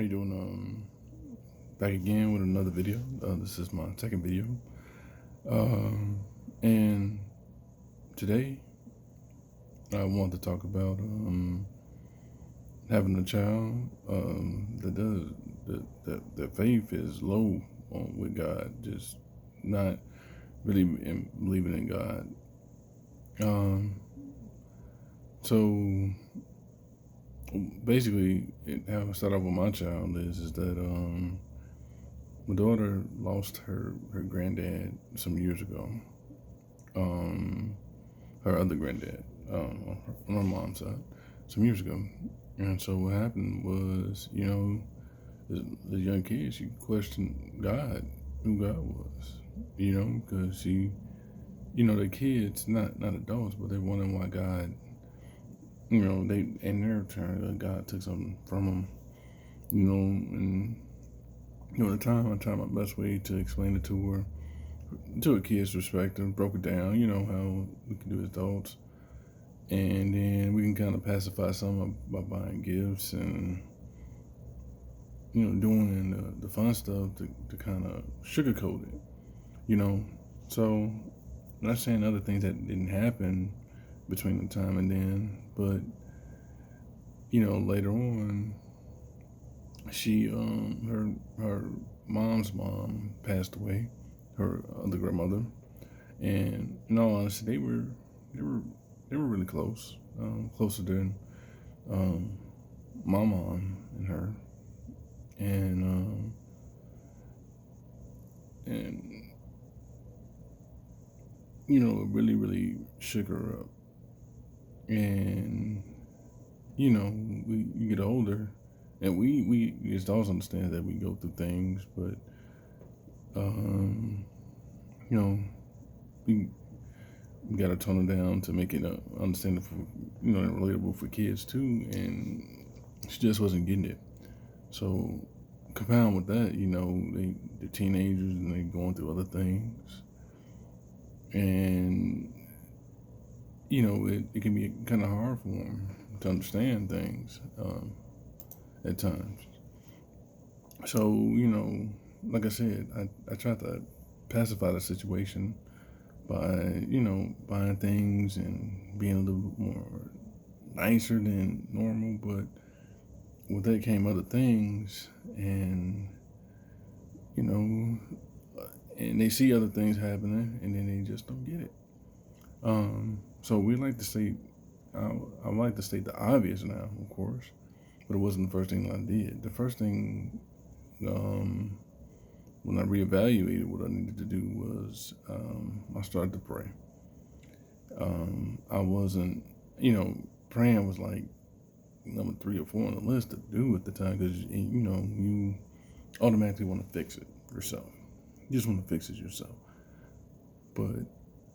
How you doing? Back again with another video. This is my second video. Um, and today I want to talk about having a child that does that faith is low with God, just not really believing in God. Um, so basically, how I start off with my child is that my daughter lost her granddad some years ago. Um, Her other granddad, on her mom's side, some years ago. And so what happened was, the young kid, she questioned God, who God was, because the kids, not adults, but they're wondering why God, they in their turn, God took something from them, and at the time I tried my best way to explain it to her, to a kid's perspective, broke it down, how we can do as adults. And then we can kind of pacify some by buying gifts and, doing the fun stuff to kind of sugarcoat it, you know. So, I'm not saying other things that didn't happen between the time and then, but, later on, she, her mom's mom passed away, her other grandmother. And in all honesty, they were, they were really close, closer than um, my mom and her, and and it really really shook her up. And we you get older, and we as adults understand that we go through things, but um, you know we got to tone it down to make it understandable, and relatable for kids too. And she just wasn't getting it. So compound with that, they're teenagers and they're going through other things, and it can be kind of hard for them to understand things at times. So like I said, I tried to pacify the situation by buying things and being a little bit more nicer than normal, but with that came other things. And you know and they see other things happening, and then they just don't get it. So we like to say, I like to state the obvious now, of course, but it wasn't the first thing that I did. The first thing, when I reevaluated what I needed to do, was I started to pray. I wasn't, praying was like number 3 or 4 on the list to do at the time, because you automatically want to fix it yourself. You just want to fix it yourself. But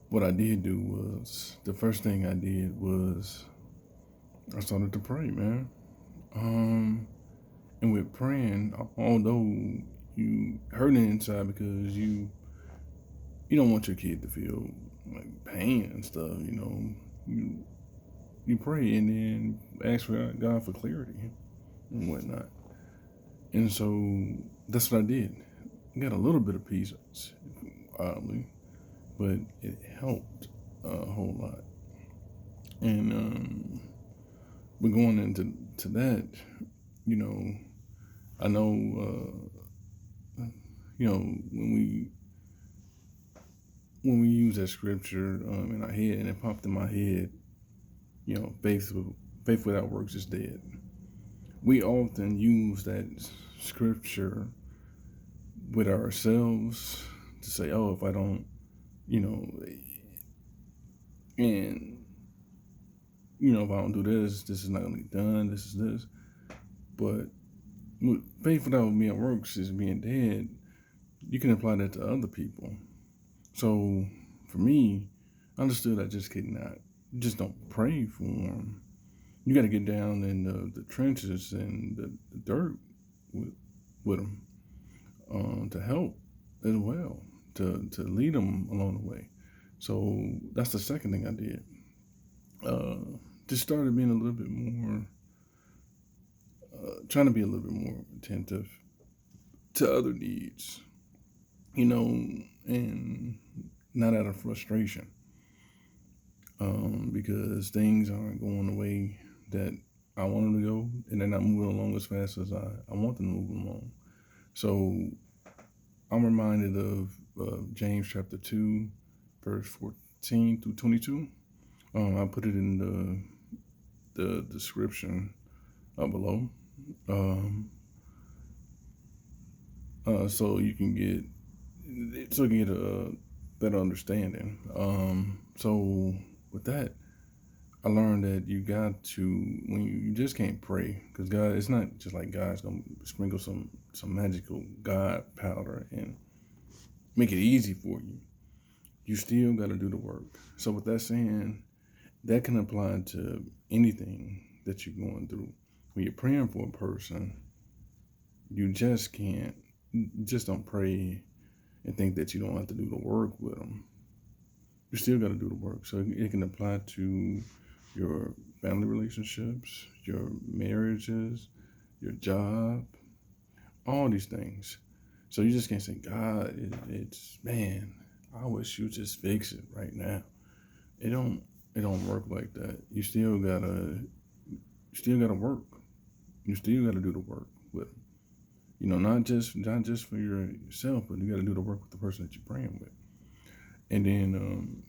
what I did do was, the first thing I did was I started to pray, man. And with praying, although you hurting inside because you don't want your kid to feel like pain and stuff, you pray and then ask for God for clarity and whatnot. And so that's what I did. I got a little bit of peace, oddly, but it helped a whole lot. And we're going into that, I know, when we use that scripture in our head, and it popped in my head, faith without works is dead. We often use that scripture with ourselves to say, oh, if I don't, and if I don't do this, this is not gonna be done. This is this. But faith without being works is being dead. You can apply that to other people. So for me, I understood I just don't pray for them. You got to get down in the trenches and the dirt with them to help as well, to lead them along the way. So that's the second thing I did. Just started being a little bit more trying to be a little bit more attentive to other needs, and not out of frustration, because things aren't going the way that I want them to go, and they're not moving along as fast as I want them to move along. So I'm reminded of James chapter 2, verse 14 through 22. I put it in the description below, um, so you can get a better understanding. So with that, I learned that you got to, when you just can't pray, because God, it's not just like God's gonna sprinkle some magical God powder and make it easy for you. You still got to do the work. So with that saying, that can apply to anything that you're going through. When you're praying for a person, you just can't, just don't pray and think that you don't have to do the work with them. You still got to do the work. So it can apply to your family relationships, your marriages, your job, all these things. So you just can't say, God, it's man, I wish you just fix it right now. It don't it don't work like that. You still gotta work. You still gotta do the work with them. Not just for yourself, but you gotta do the work with the person that you're praying with. And then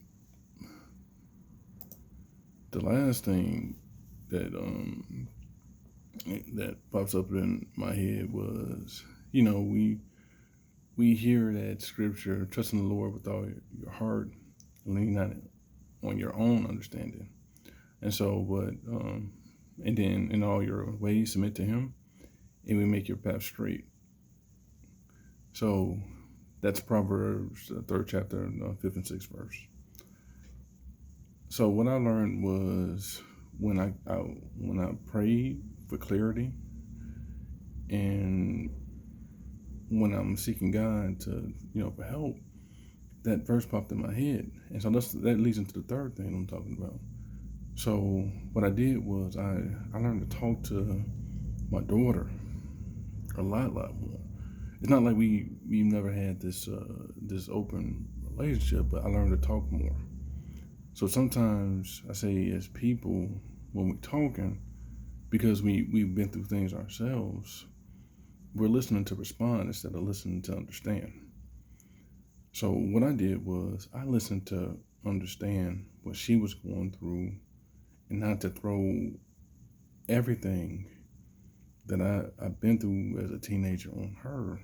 the last thing that that pops up in my head was, we hear that scripture, trust in the Lord with all your heart, and lean not on your own understanding. And so, and then in all your ways submit to Him, and we make your path straight. So that's Proverbs, third chapter, fifth and sixth verse. So what I learned was when I prayed for clarity, and when I'm seeking God to for help, that verse popped in my head, and so that leads into the third thing I'm talking about. So what I did was I learned to talk to my daughter a lot more. It's not like we've never had this open relationship, but I learned to talk more. So sometimes I say, as people, when we're talking, because we've been through things ourselves, we're listening to respond instead of listening to understand. So what I did was I listened to understand what she was going through, and not to throw everything that I've been through as a teenager on her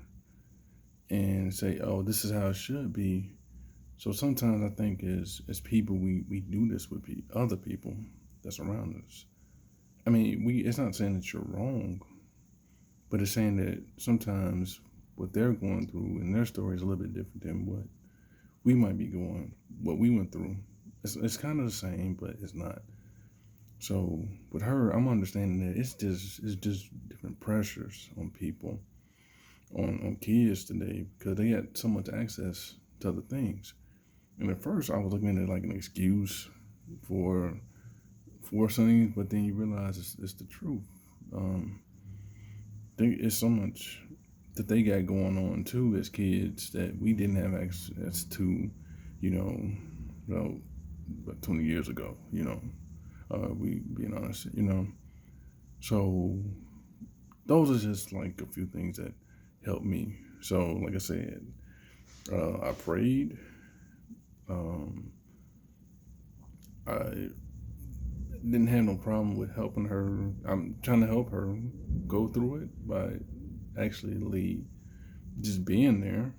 and say, oh, this is how it should be. So sometimes I think as people, we do this with other people that's around us. I mean, it's not saying that you're wrong, but it's saying that sometimes what they're going through in their story is a little bit different than what we went through. It's kind of the same, but it's not. So with her, I'm understanding that it's just different pressures on people, on kids today, because they got so much access to other things. And at first, I was looking at it like an excuse for something, but then you realize it's the truth. It's so much that they got going on too as kids that we didn't have access to, about 20 years ago. We being honest, So those are just like a few things that helped me. So like I said, I prayed. I didn't have no problem with helping her. I'm trying to help her go through it by actually just being there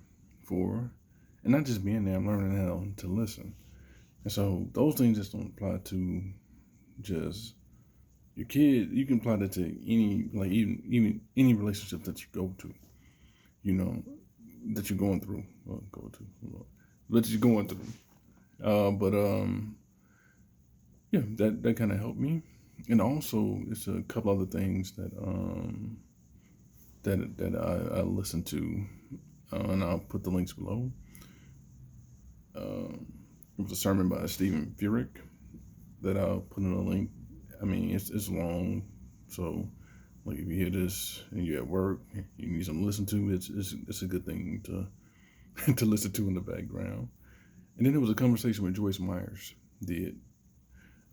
for her. And not just being there, I'm learning how to listen. And so those things just don't apply to just your kid. You can apply that to any, like even any relationship that you go to, that you're going through. That you're going through. Yeah, that kind of helped me. And also, it's a couple other things that I listened to, and I'll put the links below. It was a sermon by Stephen Furtick that I'll put in a link. I mean, it's long, so Like if you hear this and you're at work, you need something to listen to. It's a good thing to to listen to in the background. And then there was a conversation with Joyce Myers did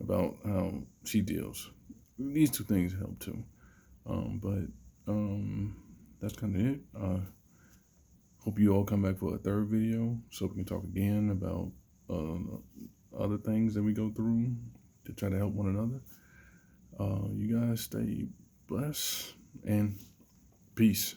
about how she deals. These two things help too. But that's kind of it. Hope you all come back for a third video so we can talk again about other things that we go through to try to help one another. You guys stay blessed and peace.